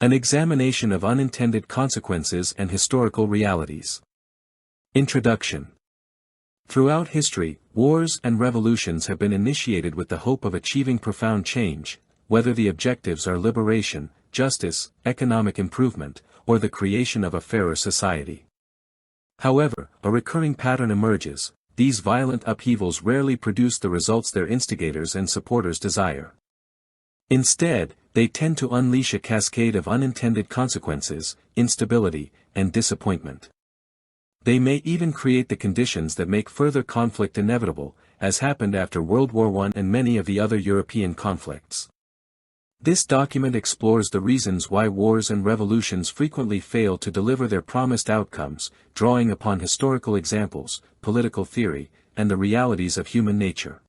An examination of unintended consequences and historical realities. Introduction. Throughout history, wars and revolutions have been initiated with the hope of achieving profound change, whether the objectives are liberation, justice, economic improvement, or the creation of a fairer society. However, a recurring pattern emerges: these violent upheavals rarely produce the results their instigators and supporters desire. Instead, they tend to unleash a cascade of unintended consequences, instability, and disappointment. They may even create the conditions that make further conflict inevitable, as happened after World War I and many of the other European conflicts. This document explores the reasons why wars and revolutions frequently fail to deliver their promised outcomes, drawing upon historical examples, political theory, and the realities of human nature.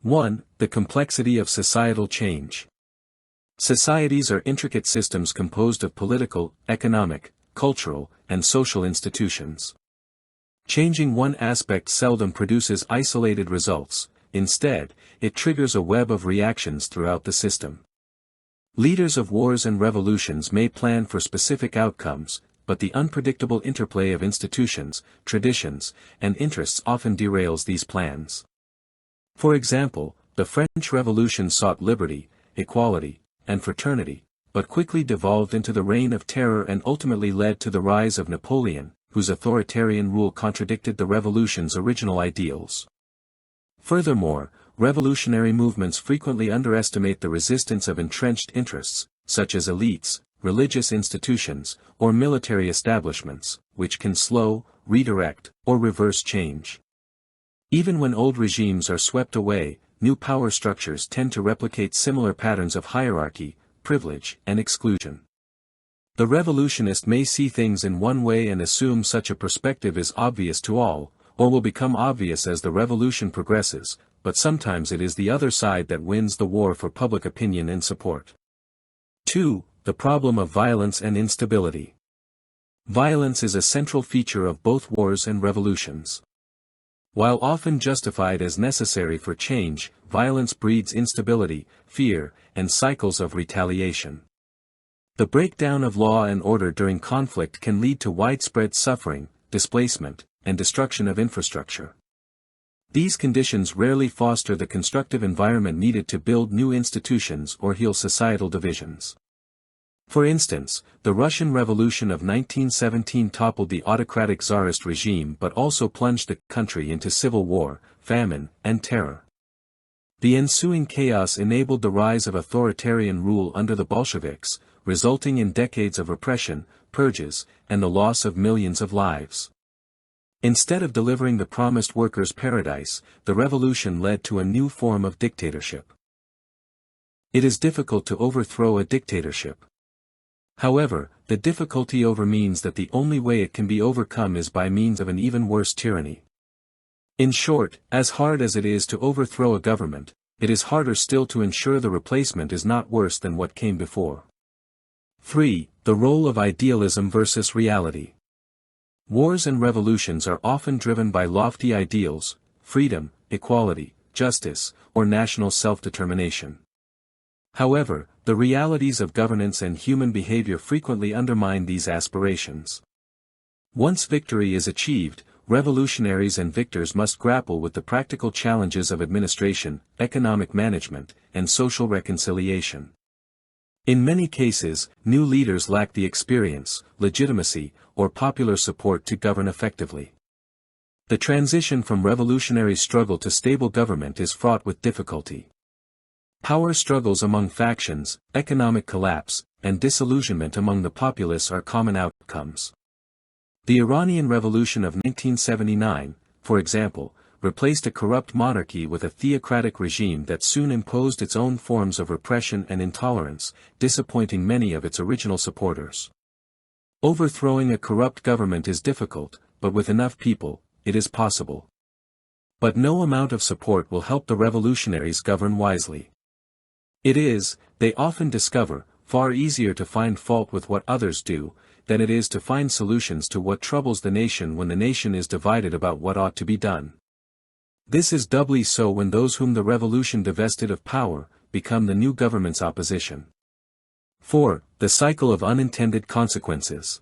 1. The complexity of societal change. Societies are intricate systems composed of political, economic, cultural, and social institutions. Changing one aspect seldom produces isolated results; instead, it triggers a web of reactions throughout the system. Leaders of wars and revolutions may plan for specific outcomes, but the unpredictable interplay of institutions, traditions, and interests often derails these plans. For example, the French Revolution sought liberty, equality, and fraternity, but quickly devolved into the Reign of Terror and ultimately led to the rise of Napoleon, whose authoritarian rule contradicted the revolution's original ideals. Furthermore, revolutionary movements frequently underestimate the resistance of entrenched interests, such as elites, religious institutions, or military establishments, which can slow, redirect, or reverse change. Even when old regimes are swept away, new power structures tend to replicate similar patterns of hierarchy, privilege, and exclusion. The revolutionist may see things in one way and assume such a perspective is obvious to all, or will become obvious as the revolution progresses, but sometimes it is the other side that wins the war for public opinion and support. 2. The problem of violence and instability. Violence is a central feature of both wars and revolutions. While often justified as necessary for change, violence breeds instability, fear, and cycles of retaliation. The breakdown of law and order during conflict can lead to widespread suffering, displacement, and destruction of infrastructure. These conditions rarely foster the constructive environment needed to build new institutions or heal societal divisions. For instance, the Russian Revolution of 1917 toppled the autocratic Tsarist regime but also plunged the country into civil war, famine, and terror. The ensuing chaos enabled the rise of authoritarian rule under the Bolsheviks, resulting in decades of repression, purges, and the loss of millions of lives. Instead of delivering the promised workers' paradise, the revolution led to a new form of dictatorship. It is difficult to overthrow a dictatorship. However, the difficulty means that the only way it can be overcome is by means of an even worse tyranny. In short, as hard as it is to overthrow a government, it is harder still to ensure the replacement is not worse than what came before. 3. The role of idealism versus reality. Wars and revolutions are often driven by lofty ideals: freedom, equality, justice, or national self-determination. However, the realities of governance and human behavior frequently undermine these aspirations. Once victory is achieved, revolutionaries and victors must grapple with the practical challenges of administration, economic management, and social reconciliation. In many cases, new leaders lack the experience, legitimacy, or popular support to govern effectively. The transition from revolutionary struggle to stable government is fraught with difficulty. Power struggles among factions, economic collapse, and disillusionment among the populace are common outcomes. The Iranian Revolution of 1979, for example, replaced a corrupt monarchy with a theocratic regime that soon imposed its own forms of repression and intolerance, disappointing many of its original supporters. Overthrowing a corrupt government is difficult, but with enough people, it is possible. But no amount of support will help the revolutionaries govern wisely. It is, they often discover, far easier to find fault with what others do, than it is to find solutions to what troubles the nation when the nation is divided about what ought to be done. This is doubly so when those whom the revolution divested of power, become the new government's opposition. 4. The cycle of unintended consequences.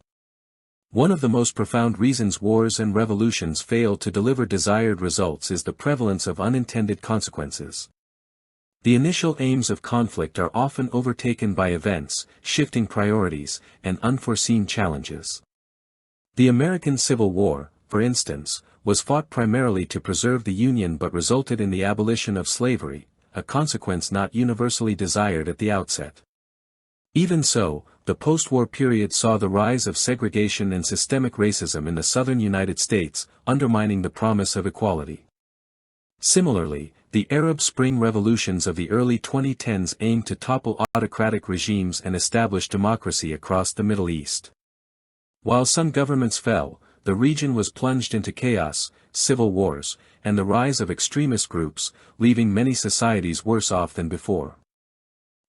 One of the most profound reasons wars and revolutions fail to deliver desired results is the prevalence of unintended consequences. The initial aims of conflict are often overtaken by events, shifting priorities, and unforeseen challenges. The American Civil War, for instance, was fought primarily to preserve the Union but resulted in the abolition of slavery, a consequence not universally desired at the outset. Even so, the post-war period saw the rise of segregation and systemic racism in the southern United States, undermining the promise of equality. Similarly, the Arab Spring revolutions of the early 2010s aimed to topple autocratic regimes and establish democracy across the Middle East. While some governments fell, the region was plunged into chaos, civil wars, and the rise of extremist groups, leaving many societies worse off than before.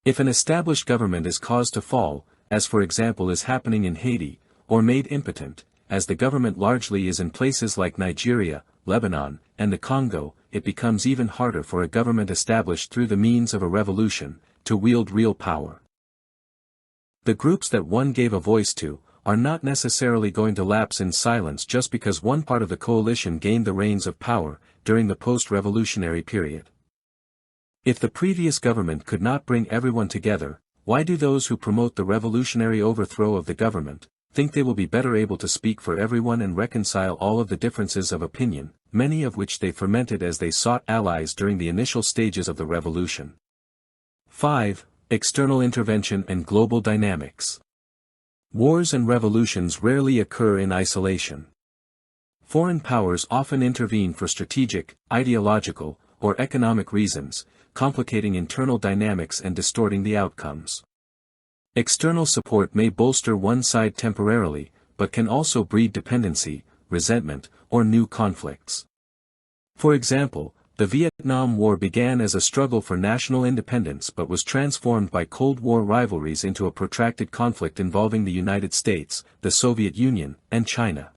If an established government is caused to fall, as for example is happening in Haiti, or made impotent, as the government largely is in places like Nigeria, Lebanon, and the Congo, it becomes even harder for a government established through the means of a revolution, to wield real power. The groups that one gave a voice to, are not necessarily going to lapse in silence just because one part of the coalition gained the reins of power, during the post-revolutionary period. If the previous government could not bring everyone together, why do those who promote the revolutionary overthrow of the government, think they will be better able to speak for everyone and reconcile all of the differences of opinion, many of which they fermented as they sought allies during the initial stages of the revolution? 5. External intervention and global dynamics. Wars and revolutions rarely occur in isolation. Foreign powers often intervene for strategic, ideological, or economic reasons, complicating internal dynamics and distorting the outcomes. External support may bolster one side temporarily, but can also breed dependency, resentment, or new conflicts. For example, the Vietnam War began as a struggle for national independence but was transformed by Cold War rivalries into a protracted conflict involving the United States, the Soviet Union, and China.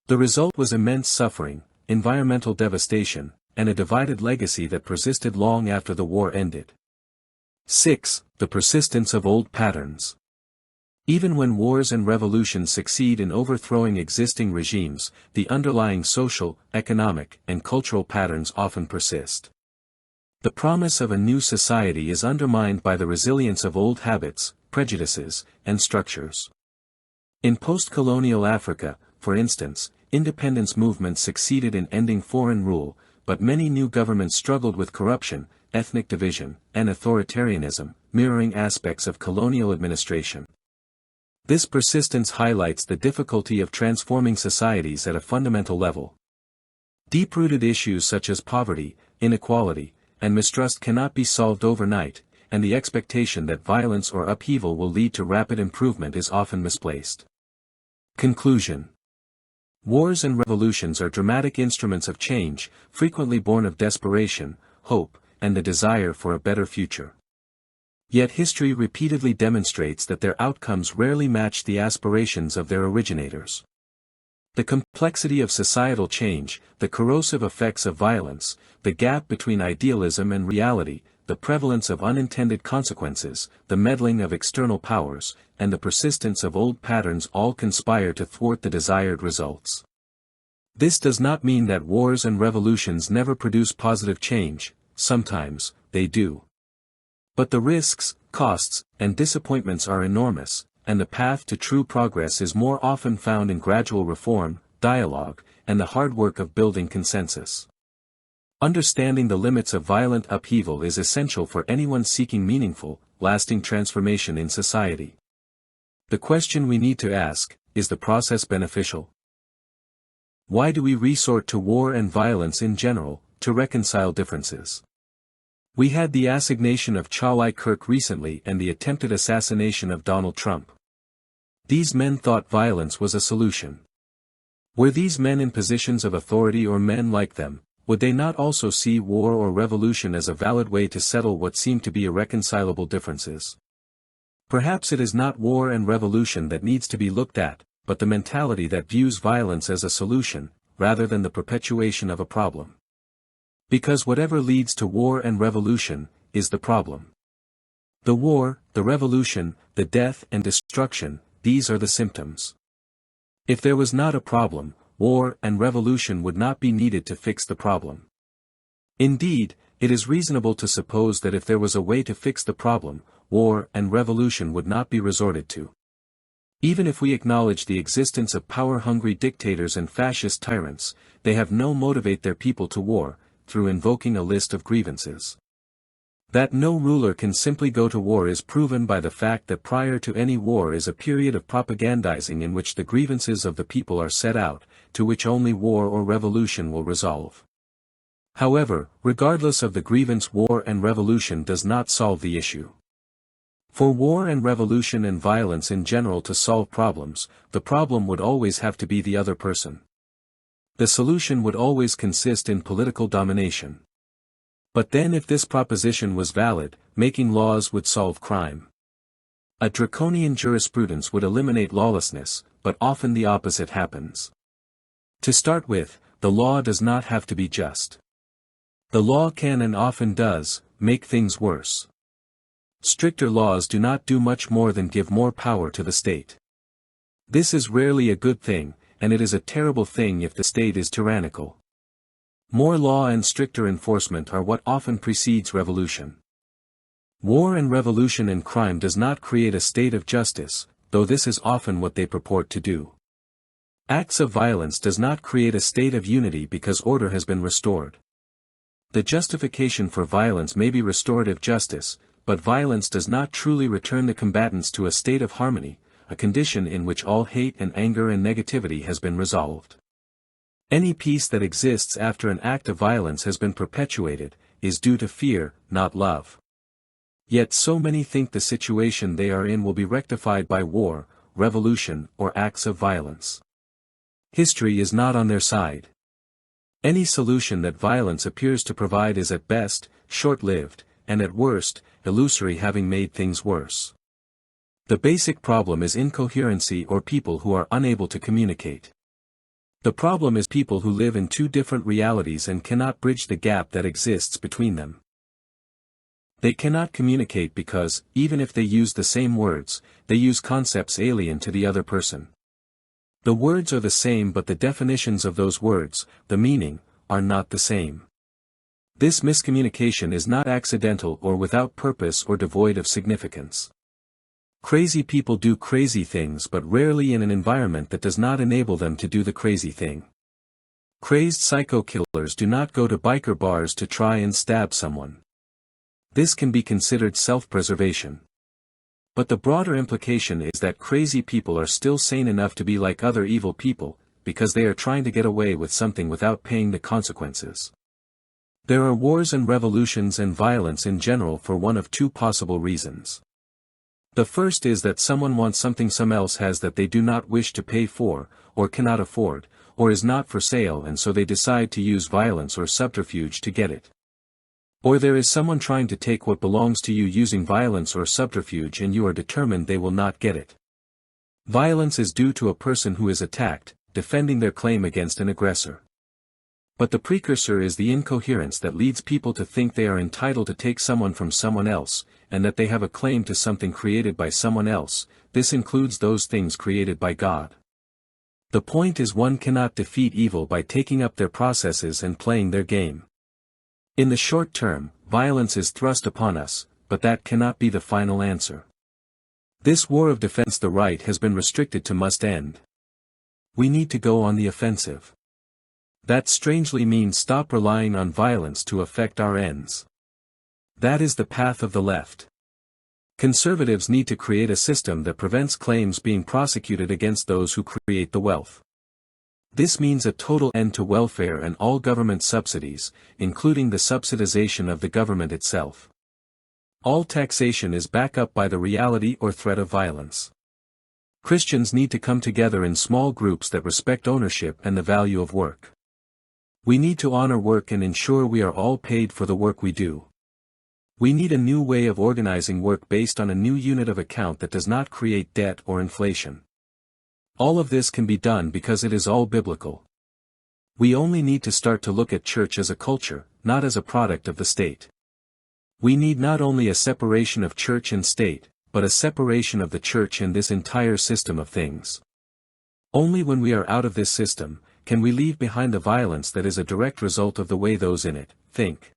The result was immense suffering, environmental devastation, and a divided legacy that persisted long after the war ended. 6. The persistence of old patterns. Even when wars and revolutions succeed in overthrowing existing regimes, the underlying social, economic, and cultural patterns often persist. The promise of a new society is undermined by the resilience of old habits, prejudices, and structures. In post-colonial Africa, for instance, independence movements succeeded in ending foreign rule, but many new governments struggled with corruption, ethnic division, and authoritarianism, mirroring aspects of colonial administration. This persistence highlights the difficulty of transforming societies at a fundamental level. Deep-rooted issues such as poverty, inequality, and mistrust cannot be solved overnight, and the expectation that violence or upheaval will lead to rapid improvement is often misplaced. Conclusion. Wars and revolutions are dramatic instruments of change, frequently born of desperation, hope, and the desire for a better future. Yet history repeatedly demonstrates that their outcomes rarely match the aspirations of their originators. The complexity of societal change, the corrosive effects of violence, the gap between idealism and reality, the prevalence of unintended consequences, the meddling of external powers, and the persistence of old patterns all conspire to thwart the desired results. This does not mean that wars and revolutions never produce positive change. Sometimes, they do. But the risks, costs, and disappointments are enormous, and the path to true progress is more often found in gradual reform, dialogue, and the hard work of building consensus. Understanding the limits of violent upheaval is essential for anyone seeking meaningful, lasting transformation in society. The question we need to ask, is the process beneficial? Why do we resort to war and violence in general, to reconcile differences? We had the assignation of Charlie Kirk recently and the attempted assassination of Donald Trump. These men thought violence was a solution. Were these men in positions of authority or men like them? Would they not also see war or revolution as a valid way to settle what seemed to be irreconcilable differences? Perhaps it is not war and revolution that needs to be looked at, but the mentality that views violence as a solution, rather than the perpetuation of a problem. Because whatever leads to war and revolution, is the problem. The war, the revolution, the death and destruction, these are the symptoms. If there was not a problem, war and revolution would not be needed to fix the problem. Indeed, it is reasonable to suppose that if there was a way to fix the problem, war and revolution would not be resorted to. Even if we acknowledge the existence of power-hungry dictators and fascist tyrants, they have no motivate their people to war, through invoking a list of grievances. That no ruler can simply go to war is proven by the fact that prior to any war is a period of propagandizing in which the grievances of the people are set out, to which only war or revolution will resolve. However, regardless of the grievance, war and revolution does not solve the issue. For war and revolution and violence in general to solve problems, the problem would always have to be the other person. The solution would always consist in political domination. But then if this proposition was valid, making laws would solve crime. A draconian jurisprudence would eliminate lawlessness, but often the opposite happens. To start with, the law does not have to be just. The law can and often does, make things worse. Stricter laws do not do much more than give more power to the state. This is rarely a good thing, and it is a terrible thing if the state is tyrannical. More law and stricter enforcement are what often precedes revolution. War and revolution and crime does not create a state of justice, though this is often what they purport to do. Acts of violence does not create a state of unity because order has been restored. The justification for violence may be restorative justice, but violence does not truly return the combatants to a state of harmony, a condition in which all hate and anger and negativity has been resolved. Any peace that exists after an act of violence has been perpetuated, is due to fear, not love. Yet so many think the situation they are in will be rectified by war, revolution, or acts of violence. History is not on their side. Any solution that violence appears to provide is at best, short-lived, and at worst, illusory, having made things worse. The basic problem is incoherency or people who are unable to communicate. The problem is people who live in two different realities and cannot bridge the gap that exists between them. They cannot communicate because, even if they use the same words, they use concepts alien to the other person. The words are the same but the definitions of those words, the meaning, are not the same. This miscommunication is not accidental or without purpose or devoid of significance. Crazy people do crazy things but rarely in an environment that does not enable them to do the crazy thing. Crazed psycho killers do not go to biker bars to try and stab someone. This can be considered self-preservation. But the broader implication is that crazy people are still sane enough to be like other evil people, because they are trying to get away with something without paying the consequences. There are wars and revolutions and violence in general for one of two possible reasons. The first is that someone wants something someone else has that they do not wish to pay for, or cannot afford, or is not for sale, and so they decide to use violence or subterfuge to get it. Or there is someone trying to take what belongs to you using violence or subterfuge and you are determined they will not get it. Violence is due to a person who is attacked, defending their claim against an aggressor. But the precursor is the incoherence that leads people to think they are entitled to take someone from someone else, and that they have a claim to something created by someone else. This includes those things created by God. The point is, one cannot defeat evil by taking up their processes and playing their game. In the short term, violence is thrust upon us, but that cannot be the final answer. This war of defense the right has been restricted to must end. We need to go on the offensive. That strangely means stop relying on violence to affect our ends. That is the path of the left. Conservatives need to create a system that prevents claims being prosecuted against those who create the wealth. This means a total end to welfare and all government subsidies, including the subsidization of the government itself. All taxation is backed up by the reality or threat of violence. Christians need to come together in small groups that respect ownership and the value of work. We need to honor work and ensure we are all paid for the work we do. We need a new way of organizing work based on a new unit of account that does not create debt or inflation. All of this can be done because it is all biblical. We only need to start to look at church as a culture, not as a product of the state. We need not only a separation of church and state, but a separation of the church and this entire system of things. Only when we are out of this system, can we leave behind the violence that is a direct result of the way those in it think.